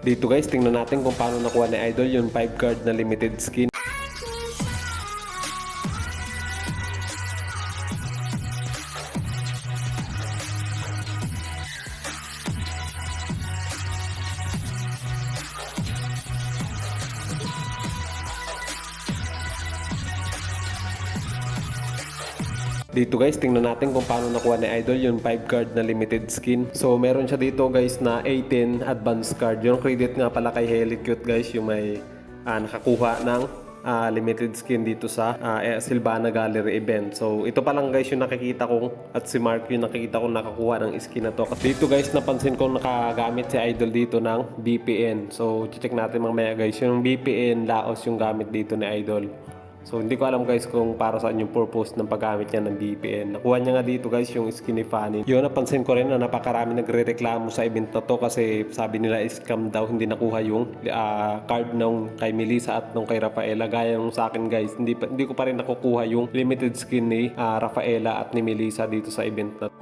Dito guys, tingnan natin kung paano nakuha ni Idol yung 5 card na limited skin. Dito guys, tingnan natin kung paano nakuha ni Idol yung 5 card na limited skin. So meron siya dito guys na 18 advance card. Yung credit nga pala kay Helicute guys, yung may nakakuha ng limited skin dito sa Silvana Gallery event. So ito pa lang guys yung nakikita kong, at si Mark yung nakikita kong nakakuha ng skin na to. Dito guys, napansin kong nakagamit si Idol dito ng VPN. So check natin mamaya guys, yung VPN Laos yung gamit dito ni Idol. So hindi ko alam guys kung para saan yung purpose ng paggamit niya ng VPN. Nakuha niya nga dito guys yung skin ni Fanny. Yun, napansin ko rin na napakarami nagre-reklamo sa event na to kasi sabi nila scam daw, hindi nakuha yung card nung kay Melissa at nung kay Rafaela. Gaya nung sa akin guys, hindi ko pa rin nakukuha yung limited skin ni Rafaela at ni Melissa dito sa event na to.